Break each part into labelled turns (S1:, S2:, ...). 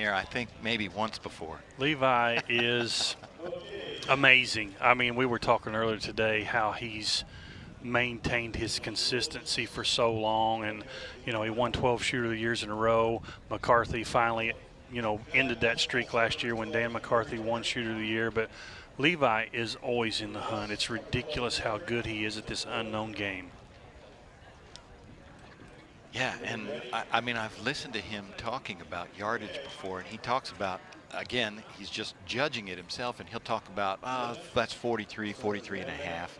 S1: there, I think, maybe once before.
S2: Levi is amazing. I mean, we were talking earlier today how he's maintained his consistency for so long, and he won 12 shooter of the years in a row. McCarthy finally ended that streak last year when Dan McCarthy won shooter of the year, but Levi is always in the hunt. It's ridiculous how good he is at this unknown game.
S1: Yeah, and I mean, I've listened to him talking about yardage before, and he talks about, again, he's just judging it himself, and he'll talk about, that's 43, 43 and a half.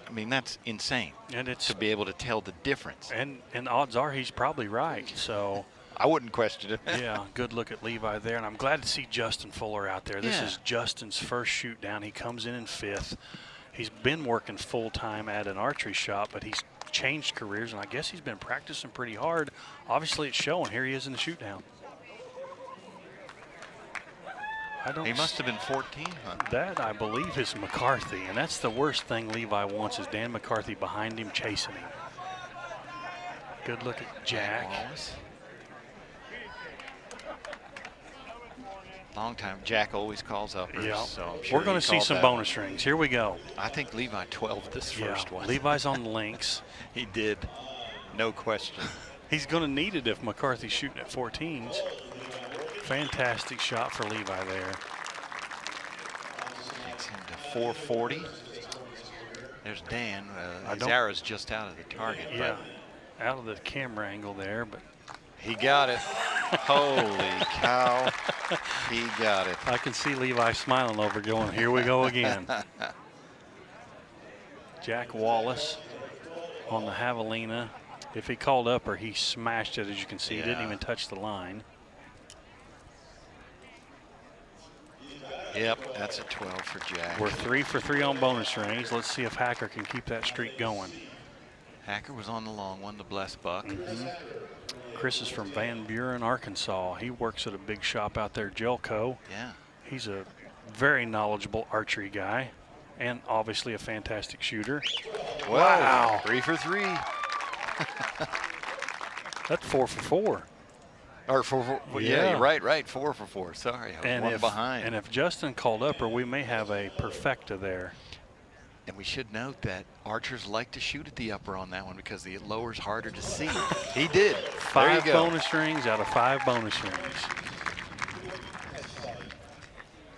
S1: I mean, that's insane,
S2: and it's
S1: to be able to tell the difference.
S2: And odds are he's probably right. So
S1: I wouldn't question it.
S2: Yeah, good look at Levi there, and I'm glad to see Justin Fuller out there. This is Justin's first shoot down. He comes in 5th. He's been working full-time at an archery shop, but he's changed careers, and I guess he's been practicing pretty hard. Obviously, it's showing. Here he is in the shoot down.
S1: He must have been 14, huh?
S2: That, I believe, is McCarthy, and that's the worst thing Levi wants is Dan McCarthy behind him chasing him. Good look at Jack.
S1: Wallace. Long time. Jack always calls uppers, so I'm sure
S2: we're going to see some bonus rings. Here we go.
S1: I think Levi 12 this first one.
S2: Levi's on the links.
S1: He did, no question.
S2: He's going to need it if McCarthy's shooting at 14s. Fantastic shot for Levi there.
S1: Takes him to 440. There's Dan. His arrow's just out of the target.
S2: Yeah, out of the camera angle there, but
S1: he got it. Holy cow. He got it.
S2: I can see Levi smiling over going, here we go again. Jack Wallace on the javelina. If he called upper, he smashed it, as you can see. He didn't even touch the line.
S1: Yep, that's a 12 for Jack.
S2: We're 3 for 3 on bonus rings. Let's see if Hacker can keep that streak going.
S1: Hacker was on the long one, the blessed buck.
S2: Chris is from Van Buren, Arkansas. He works at a big shop out there, Gelco.
S1: Yeah. He's
S2: a very knowledgeable archery guy and obviously a fantastic shooter.
S1: Wow. 3 for 3.
S2: That's 4 for 4.
S1: Or 4 for 4. Yeah, you're right. 4 for 4. Sorry, I was one behind.
S2: And if Justin called upper, we may have a perfecta there.
S1: And we should note that archers like to shoot at the upper on that one because the lower's harder to see. He did.
S2: 5 bonus rings out of 5 bonus rings.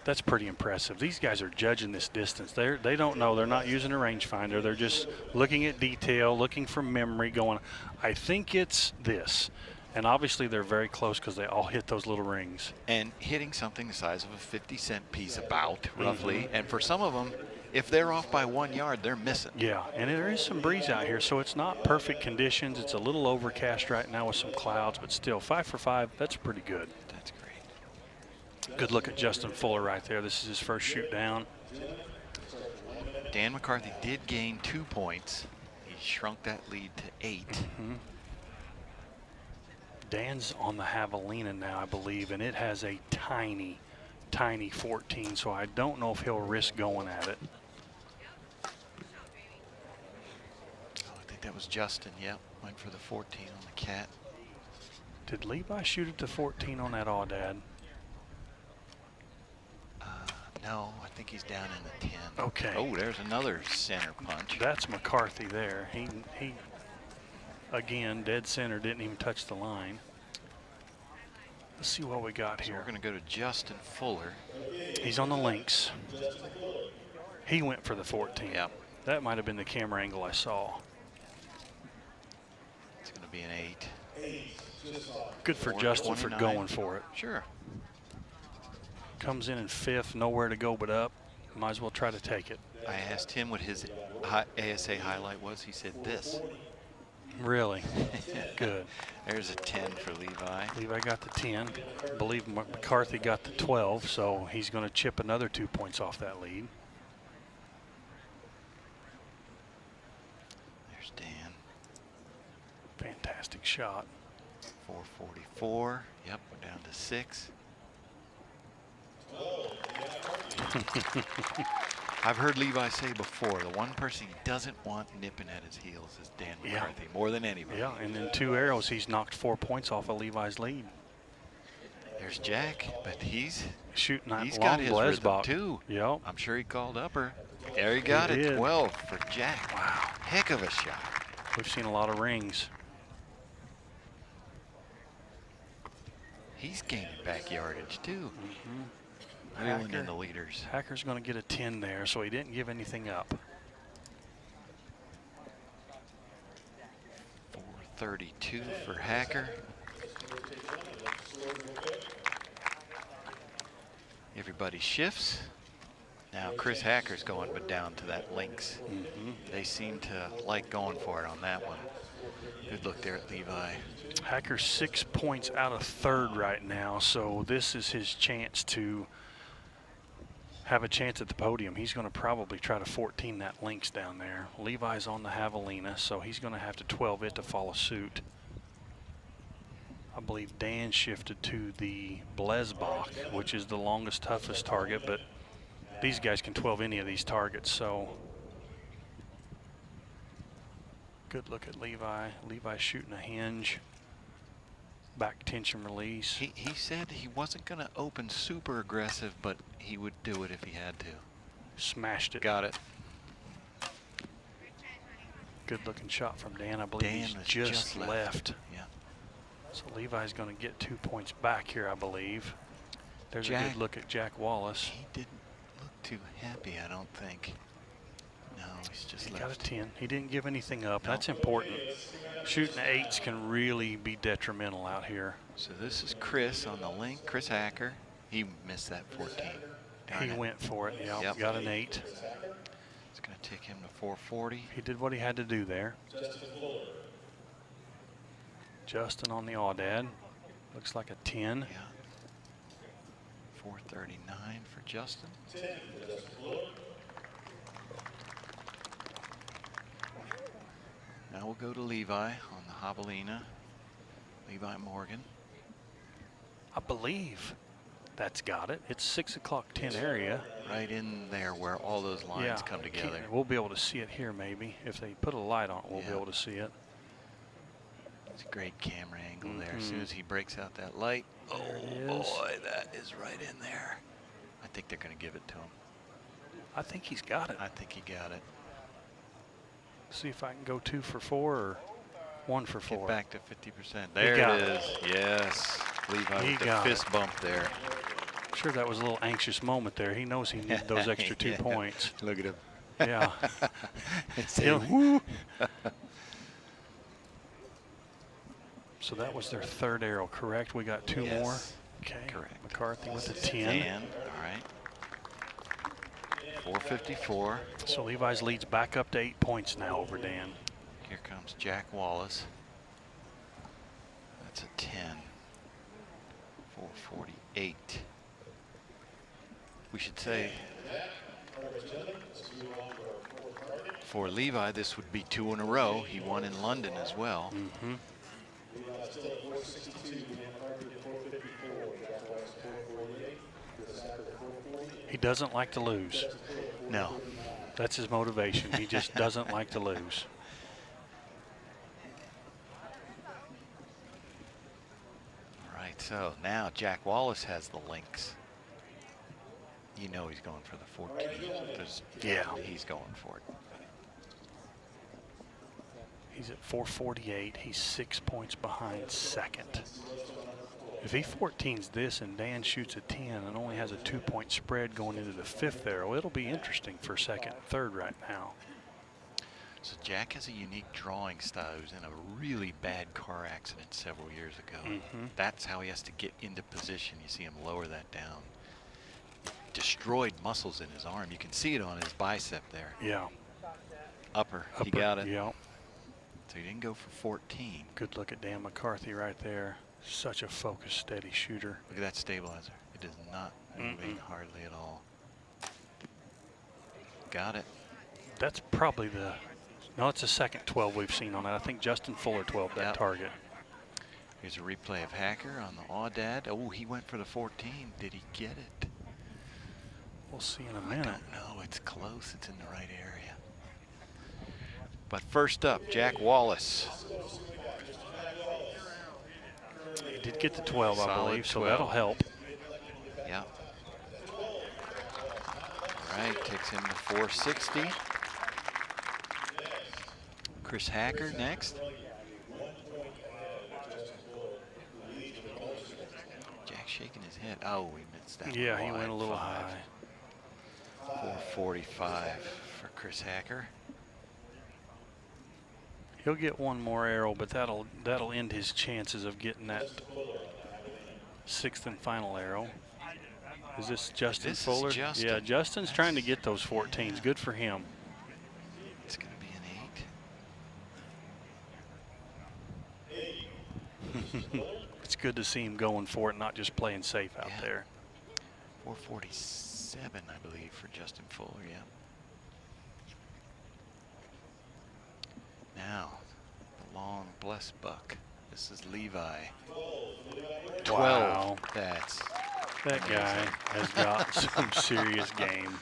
S2: That's pretty impressive. These guys are judging this distance. They don't know. They're not using a rangefinder. They're just looking at detail, looking for memory, going, I think it's this. And obviously they're very close because they all hit those little rings.
S1: And hitting something the size of a 50-cent piece about, roughly. And for some of them, if they're off by 1 yard, they're missing.
S2: Yeah, and there is some breeze out here, so it's not perfect conditions. It's a little overcast right now with some clouds, but still 5 for 5, that's pretty good.
S1: That's great.
S2: Good look at Justin Fuller right there. This is his first shoot down.
S1: Dan McCarthy did gain 2 points. He shrunk that lead to 8.
S2: Dan's on the javelina now, I believe, and it has a tiny 14, so I don't know if he'll risk going at it.
S1: I think that was Justin, yep. Went for the 14 on the cat.
S2: Did Levi shoot it to 14 on that aoudad?
S1: No, I think he's down in the 10.
S2: Okay.
S1: Oh, there's another center punch.
S2: That's McCarthy there. He again, dead center, didn't even touch the line. Let's see what we got here.
S1: We're going to go to Justin Fuller.
S2: He's on the links. He went for the 14.
S1: Yep.
S2: That might have been the camera angle I saw.
S1: It's going to be an 8.
S2: Good for Justin for going for it.
S1: Sure.
S2: Comes in 5th, nowhere to go but up. Might as well try to take it.
S1: I asked him what his ASA highlight was. He said this.
S2: Really? Good.
S1: There's a 10 for Levi.
S2: Levi got the 10. I believe McCarthy got the 12, so he's going to chip another 2 points off that lead.
S1: There's Dan.
S2: Fantastic shot.
S1: 444. Yep, we're down to 6. I've heard Levi say before, the one person he doesn't want nipping at his heels is Dan McCarthy, more than anybody.
S2: Yeah, and in 2 arrows, he's knocked 4 points off of Levi's lead.
S1: There's Jack, but he's
S2: shooting that
S1: got
S2: long
S1: his rhythm
S2: Blesbach
S1: too.
S2: Yep.
S1: I'm sure he called upper. There he got it.
S2: did.
S1: 12 for Jack.
S2: Wow.
S1: Heck of a shot.
S2: We've seen a lot of rings.
S1: He's gaining back yardage too. Reeling in the leaders.
S2: Hacker's going to get a 10 there, so he didn't give anything up.
S1: 432 for Hacker. Everybody shifts. Now Chris Hacker's going but down to that links. They seem to like going for it on that one. Good look there at Levi.
S2: Hacker's 6 points out of third right now, so this is his chance to have a chance at the podium. He's going to probably try to 14 that links down there. Levi's on the javelina, so he's going to have to 12 it to follow suit. I believe Dan shifted to the Blesbach, which is the longest, toughest target, but these guys can 12 any of these targets, so good look at Levi. Levi's shooting a hinge. Back tension release.
S1: He said he wasn't going to open super aggressive, but he would do it if he had to.
S2: Smashed it.
S1: Got it.
S2: Good looking shot from Dan. I believe he's just left.
S1: Yeah.
S2: So Levi's going to get 2 points back here, I believe. There's a good look at Jack Wallace.
S1: He didn't look too happy, I don't think. No, he's just left.
S2: Got a 10. He didn't give anything up. No. That's important. Shooting 8s can really be detrimental out here.
S1: So this is Chris on the link. Chris Hacker. He missed that 14.
S2: He went for it. Yep. Got an 8.
S1: It's going to take him to 440.
S2: He did what he had to do there. Justin on the aoudad. Looks like a 10.
S1: Yeah. 439 for Justin. Now we'll go to Levi on the javelina. Levi Morgan.
S2: I believe that's got it. It's 6 o'clock 10 area.
S1: Right in there where all those lines come together.
S2: We'll be able to see it here maybe. If they put a light on it, we'll be able to see it.
S1: It's a great camera angle there. As soon as he breaks out that light, oh boy, that is right in there. I think they're going to give it to him.
S2: I think he's got it.
S1: I think he got it.
S2: See if I can go 2 for 4 or 1 for 4.
S1: Get back to 50%. There it is. Yes. Levi with the fist bump there.
S2: I'm sure that was a little anxious moment there. He knows he needed those extra 2 points.
S1: Look at him.
S2: Yeah. So that was their 3rd arrow, correct? We got 2 more? Okay.
S1: Correct.
S2: McCarthy with a 10.
S1: 10. All right. 454.
S2: So Levi's leads back up to 8 points now over Dan.
S1: Here comes Jack Wallace. That's a 10. 448. We should say for Levi, this would be 2 in a row. He won in London as well.
S2: He doesn't like to lose.
S1: No.
S2: That's his motivation. He just doesn't like to lose.
S1: All right, so now Jack Wallace has the links. You know he's going for the 14. Yeah, he's going for it.
S2: He's at 448. He's 6 points behind second. If he 14s this and Dan shoots a 10 and only has a 2-point spread going into the 5th arrow, it'll be interesting for second and third right now.
S1: So Jack has a unique drawing style. He was in a really bad car accident several years ago. That's how he has to get into position. You see him lower that down. Destroyed muscles in his arm. You can see it on his bicep there.
S2: Yeah.
S1: Upper. He got it.
S2: Yeah.
S1: So he didn't go for 14.
S2: Good look at Dan McCarthy right there. Such a focused, steady shooter.
S1: Look at that stabilizer. It is not moving hardly at all. Got it.
S2: That's probably the, no, it's the second 12 we've seen on that. I think Justin Fuller 12 that target.
S1: Here's a replay of Hacker on the aoudad. Oh, he went for the 14. Did he get it?
S2: We'll see in a minute.
S1: I don't know. It's close. It's in the right area. But first up, Jack Wallace.
S2: did get the 12, I
S1: Solid
S2: believe, so
S1: 12.
S2: that'll help.
S1: Yeah. All right, takes him to 460. Chris Hacker next. Jack's shaking his head. Oh, we missed that.
S2: Yeah,
S1: one
S2: he went a little
S1: 5.
S2: high.
S1: 445 for Chris Hacker.
S2: He'll get one more arrow, but that'll end his chances of getting that 6th and final arrow. Is this Justin Fuller?
S1: Justin.
S2: Yeah, Justin's trying to get those 14s. Good for him.
S1: It's going to be an 8.
S2: It's good to see him going for it, not just playing safe out there.
S1: 447, I believe, for Justin Fuller, yeah. Now, the long blessed buck. This is Levi. 12.
S2: Wow.
S1: That
S2: amazing. Guy has got some serious game.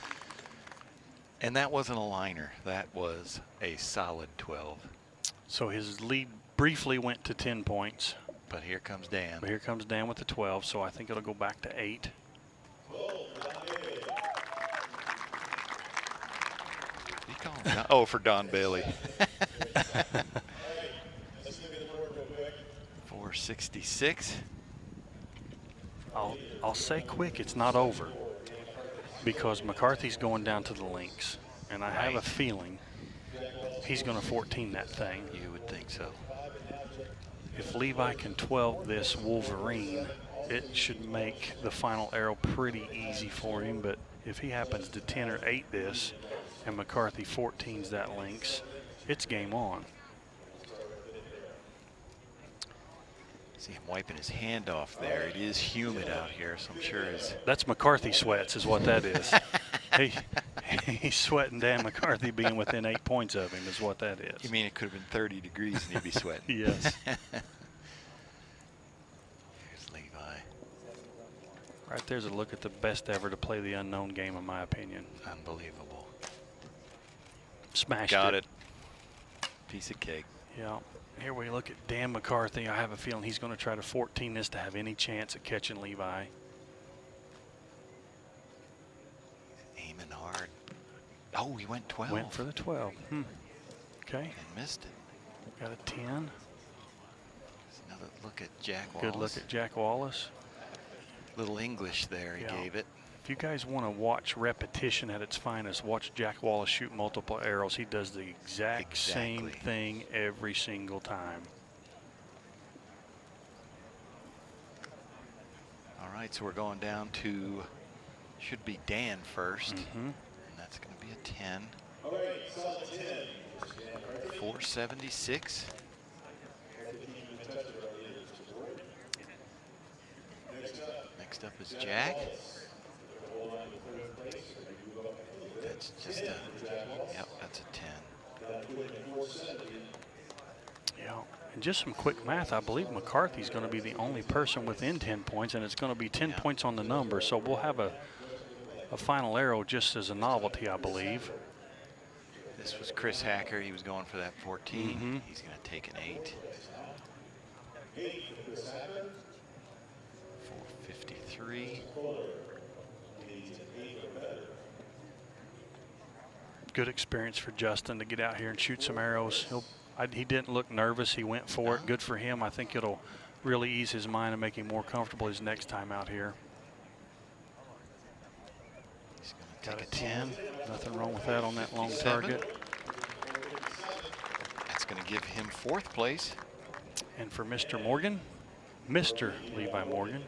S1: And that wasn't a liner. That was a solid 12.
S2: So his lead briefly went to 10 points.
S1: But here comes Dan.
S2: But here comes Dan with the 12, so I think it'll go back to 8.
S1: Oh, for Don Bailey. 466.
S2: I'll say quick, it's not over, because McCarthy's going down to the links, and I have a feeling he's going to 14 that thing.
S1: You would think so.
S2: If Levi can 12 this Wolverine, it should make the final arrow pretty easy for him, but if he happens to 10 or 8 this, and McCarthy 14s that links, it's game on.
S1: See him wiping his hand off there. It is humid out here, so I'm sure his...
S2: That's McCarthy sweats is what that is. He's sweating Dan McCarthy being within 8 points of him is what that is.
S1: You mean it could have been 30 degrees and he'd be sweating?
S2: Yes.
S1: Here's Levi.
S2: Right there's a look at the best ever to play the unknown game, in my opinion.
S1: Unbelievable.
S2: Smashed
S1: Got it. Piece of cake.
S2: Yeah. Here we look at Dan McCarthy. I have a feeling he's going to try to 14 this to have any chance at catching Levi.
S1: Aiming hard. Oh, he went 12.
S2: Went for the 12. Okay.
S1: And missed it.
S2: Got a 10.
S1: Another look at Jack Wallace.
S2: Good look at Jack Wallace.
S1: Little English there he gave it.
S2: If you guys want to watch repetition at its finest, watch Jack Wallace shoot multiple arrows. He does the exact same thing every single time.
S1: All right, so we're going down to, should be Dan first. And that's going to be a 10. 476. Next up is Jack. That's just a, yep, that's a 10.
S2: Yeah, and just some quick math. I believe McCarthy's going to be the only person within 10 points, and it's going to be 10 points on the number. So we'll have a final arrow just as a novelty, I believe.
S1: This was Chris Hacker. He was going for that 14. He's going to take an 8. 453.
S2: Good experience for Justin to get out here and shoot some arrows. He didn't look nervous. He went for it. Good for him. I think it'll really ease his mind and make him more comfortable his next time out here.
S1: He's going to
S2: Got a 10. Nothing wrong with that on that long target.
S1: That's going to give him 4th place.
S2: And for Mr. Morgan, Mr. Levi Morgan,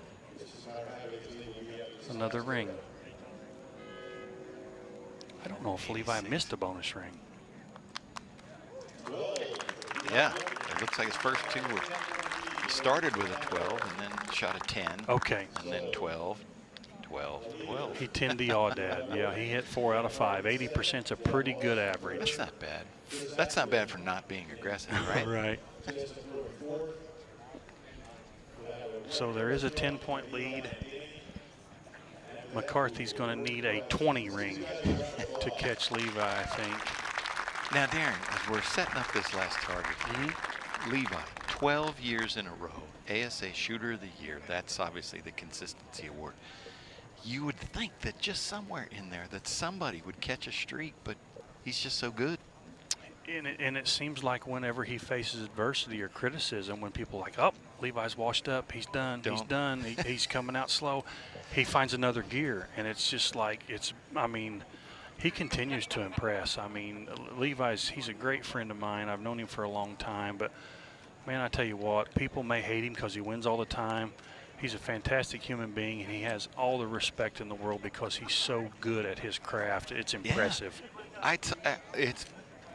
S2: another ring. I don't know if Levi missed a bonus ring.
S1: Yeah, it looks like his first two were, he started with a 12 and then shot a 10.
S2: Okay.
S1: And then 12, 12, 12.
S2: He 10'd the audad. Yeah, he hit 4 out of 5. 80%'s a pretty good average.
S1: That's not bad. That's not bad for not being aggressive, right?
S2: Right. So there is a 10-point lead. McCarthy's going to need a 20 ring to catch Levi, I think.
S1: Now, Darren, as we're setting up this last target, Levi, 12 years in a row, ASA Shooter of the Year. That's obviously the consistency award. You would think that just somewhere in there that somebody would catch a streak, but he's just so good.
S2: And it seems like whenever he faces adversity or criticism, when people are like, oh, Levi's washed up, he's done, he's coming out slow, he finds another gear. And it's just like, I mean, he continues to impress. I mean, he's a great friend of mine. I've known him for a long time. But, man, I tell you what, people may hate him because he wins all the time. He's a fantastic human being, and he has all the respect in the world because he's so good at his craft. It's impressive.
S1: Yeah.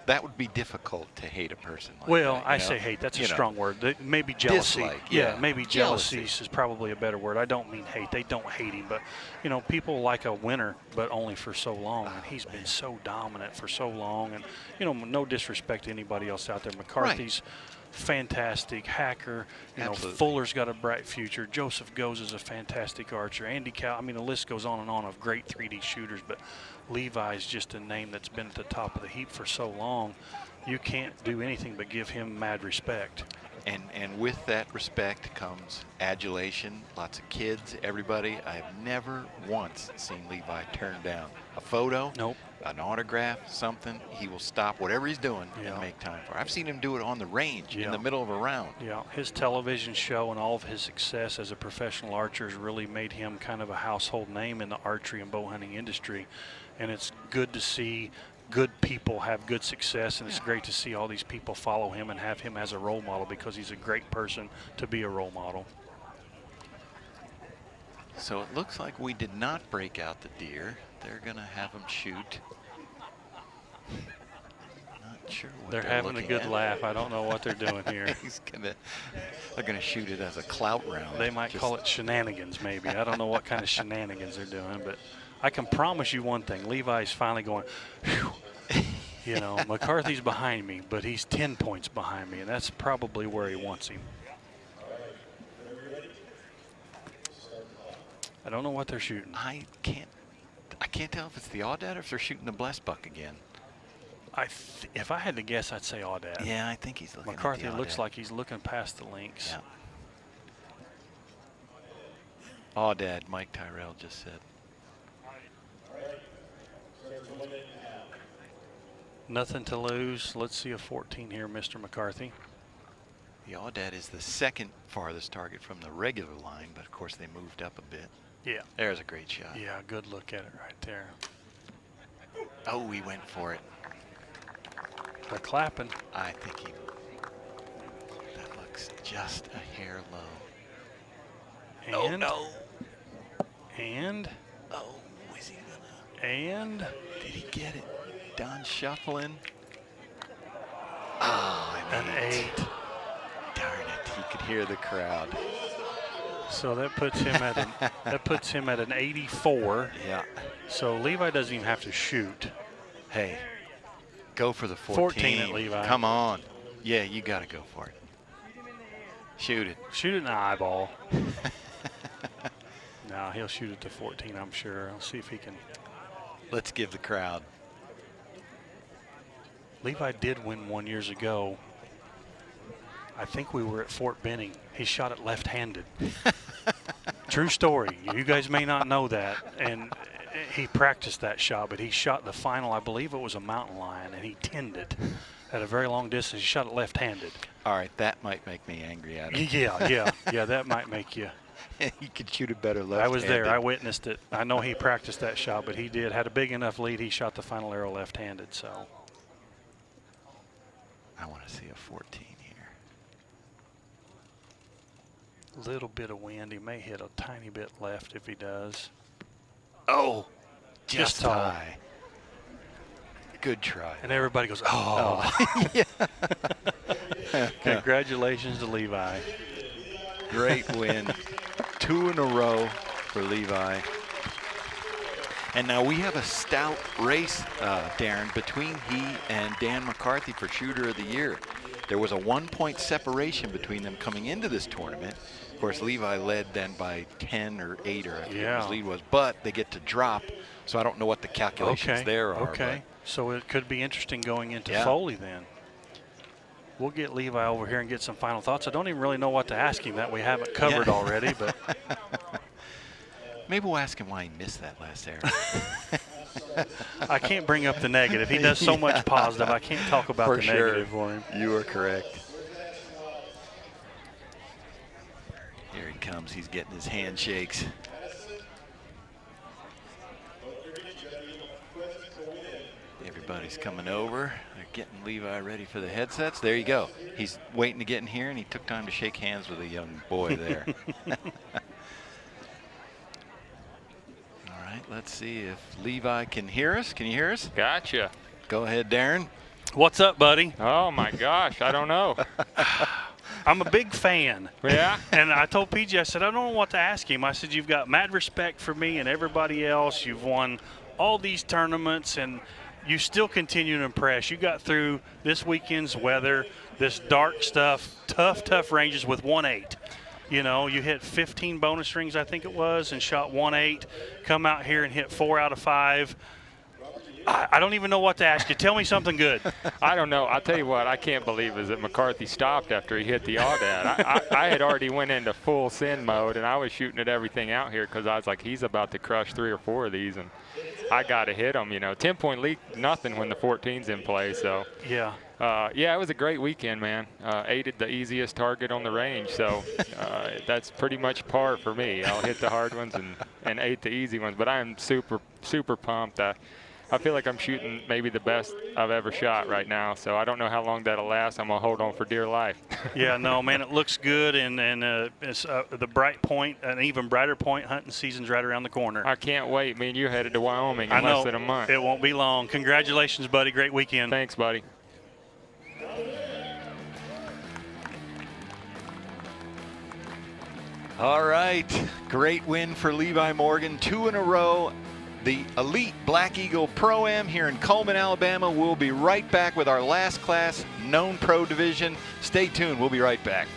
S1: That would be difficult to hate a person like
S2: well,
S1: that.
S2: I say hate. That's a strong word. Maybe jealousy.
S1: Dislike,
S2: yeah, maybe jealousy is probably a better word. I don't mean hate. They don't hate him. But, people like a winner, but only for so long. And he's been so dominant for so long. And, no disrespect to anybody else out there. McCarthy's fantastic. Hacker. Fuller's got a bright future. Joseph Goes is a fantastic archer. Andy Cow. I mean, the list goes on and on of great 3D shooters. But Levi's just a name that's been at the top of the heap for so long. You can't do anything but give him mad respect.
S1: And with that respect comes adulation. Lots of kids, everybody. I've never once seen Levi turn down a photo,
S2: nope,
S1: an autograph, something. He will stop whatever he's doing and make time for it. I've seen him do it on the range in the middle of a round.
S2: Yeah, his television show and all of his success as a professional archer has really made him kind of a household name in the archery and bow hunting industry. And it's good to see good people have good success, and it's great to see all these people follow him and have him as a role model because he's a great person to be a role model.
S1: So it looks like we did not break out the deer. They're going to have him shoot. Not sure what
S2: they're having a good laugh. I don't know what they're doing here.
S1: They're going to shoot it as a clout round.
S2: They might call it shenanigans, maybe. I don't know what kind of shenanigans they're doing, but I can promise you one thing. Levi's finally going, whew. McCarthy's behind me, but he's 10 points behind me, and that's probably where he wants him. I don't know what they're shooting.
S1: I can't tell if it's the Audad or if they're shooting the Blessed Buck again.
S2: If I had to guess, I'd say Audad.
S1: Yeah, I think he's looking
S2: McCarthy
S1: at the
S2: looks
S1: Audad.
S2: like he's looking past the links.
S1: Yeah. Audad, Mike Tyrell just said.
S2: Nothing to lose. Let's see a 14 here, Mr. McCarthy.
S1: The Audad is the second farthest target from the regular line, but of course they moved up a bit.
S2: Yeah.
S1: There's a great shot.
S2: Yeah, good look at it right there.
S1: Oh, he went for it.
S2: They're clapping.
S1: I think that looks just a hair low.
S2: And,
S1: oh, no.
S2: And.
S1: Oh, is he gonna?
S2: And.
S1: Did he get it? Don shuffling. Oh,
S2: an 8.
S1: Darn it! He could hear the crowd.
S2: So that puts him at an 84.
S1: Yeah.
S2: So Levi doesn't even have to shoot.
S1: Hey, go for the 14.
S2: 14 at Levi.
S1: Come on. Yeah, you got to go for it. Shoot it.
S2: Shoot it in the eyeball. No, he'll shoot it to 14, I'm sure. I'll see if he can.
S1: Let's give the crowd.
S2: Levi did win one years ago. I think we were at Fort Benning. He shot it left-handed. True story. You guys may not know that. And he practiced that shot, but he shot the final, I believe it was a mountain lion, and he tinned it at a very long distance. He shot it left-handed.
S1: All right, that might make me angry at him.
S2: Yeah, that might make you.
S1: He could shoot it better left-handed.
S2: I was there. I witnessed it. I know he practiced that shot, but he had a big enough lead. He shot the final arrow left-handed, so.
S1: I want to see a 14 here.
S2: Little bit of wind. He may hit a tiny bit left if he does.
S1: Oh, just
S2: tall.
S1: high. Good try.
S2: And everybody goes, oh. Congratulations to Levi.
S1: Great win. 2 in a row for Levi. And now we have a stout race, Darren, between he and Dan McCarthy for Shooter of the Year. There was a 1-point separation between them coming into this tournament. Of course, Levi led then by 10 or 8 or I think his lead was, but they get to drop, so I don't know what the calculations there are.
S2: Okay, so it could be interesting going into
S1: Yeah.
S2: Foley then. we'll get Levi over here and get some final thoughts. I don't even really know what to ask him that we haven't covered already, but
S1: maybe we'll ask him why he missed that last error.
S2: I can't bring up the negative. He does so much positive. I can't talk about the negative for him.
S1: You are correct. Here he comes. He's getting his handshakes. Everybody's coming over. They're getting Levi ready for the headsets. There you go. He's waiting to get in here, and he took time to shake hands with a young boy there. All right, let's see if Levi can hear us. Can you hear us?
S3: Gotcha.
S1: Go ahead, Darren.
S2: What's up, buddy?
S3: Oh, my gosh. I don't know.
S2: I'm a big fan.
S3: Yeah?
S2: And I told PJ, I said, I don't know what to ask him. I said, you've got mad respect for me and everybody else. You've won all these tournaments, and you still continue to impress. You got through this weekend's weather, this dark stuff, tough ranges with 1-8. You know, you hit 15 bonus rings, I think it was, and shot 1-8. Come out here and hit 4 out of 5. I don't even know what to ask you. Tell me something good.
S3: I don't know. I'll tell you what I can't believe is that McCarthy stopped after he hit the audit. I had already went into full sin mode, and I was shooting at everything out here because I was like, he's about to crush 3 or 4 of these, and I got to hit him. You know, 10-point lead, nothing when the 14's in play. So
S2: yeah.
S3: Yeah, it was a great weekend, man. 8'd the easiest target on the range, so that's pretty much par for me. I'll hit the hard ones and 8 the easy ones, but I'm super pumped. I feel like I'm shooting maybe the best I've ever shot right now, so I don't know how long that'll last. I'm going to hold on for dear life.
S2: Yeah, no, man, it looks good, and it's the bright point, an even brighter point, hunting season's right around the corner.
S3: I can't wait. Me and you headed to Wyoming in less than a month.
S2: It won't be long. Congratulations, buddy. Great weekend.
S3: Thanks, buddy.
S1: All right, great win for Levi Morgan, 2 in a row. The Elite Black Eagle Pro-Am here in Cullman, Alabama. We'll be right back with our last class, known pro division. Stay tuned, we'll be right back.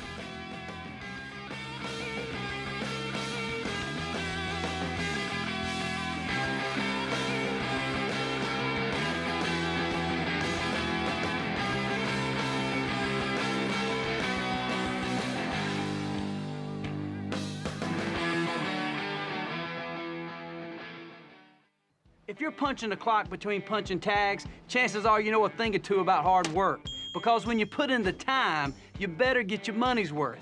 S4: If you're punching the clock between punching tags, chances are you know a thing or two about hard work. Because when you put in the time, you better get your money's worth.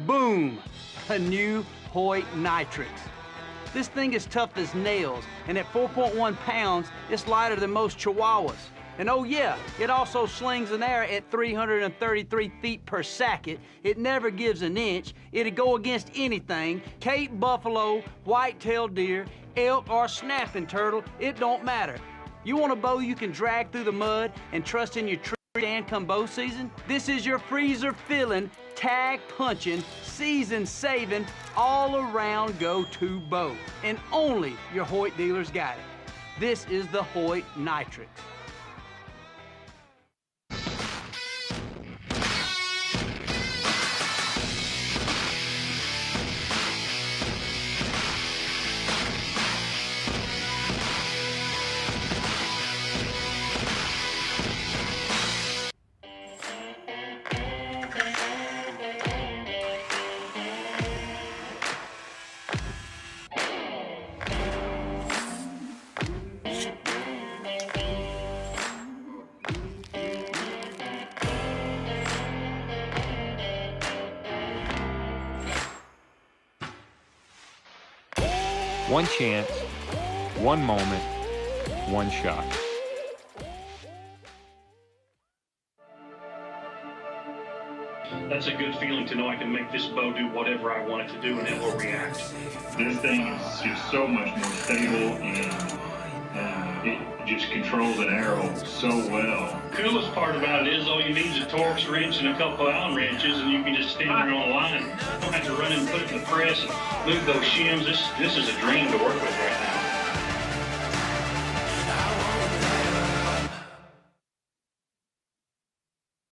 S4: Boom! A new Hoyt Nitrix. This thing is tough as nails, and at 4.1 pounds, it's lighter than most Chihuahuas. And oh yeah, it also slings in air at 333 feet per second. It never gives an inch. It'll go against anything, Cape buffalo, white-tailed deer, elk, or snapping turtle, it don't matter. You want a bow you can drag through the mud and trust in your tree stand come bow season? This is your freezer-filling, tag-punching, season-saving, all-around go-to bow. And only your Hoyt dealers got it. This is the Hoyt Nitrix.
S3: One chance, one moment, one shot.
S2: That's a good feeling to know I can make this bow do whatever I want it to do and it will react.
S5: This thing is just so much more stable, and it just controls an arrow so well.
S2: Coolest part about it is all you need is a Torx wrench and a couple of Allen wrenches, and you can just stand there on the line. You don't have to run in and put it in the press and move those shims. This is a dream to work with right now.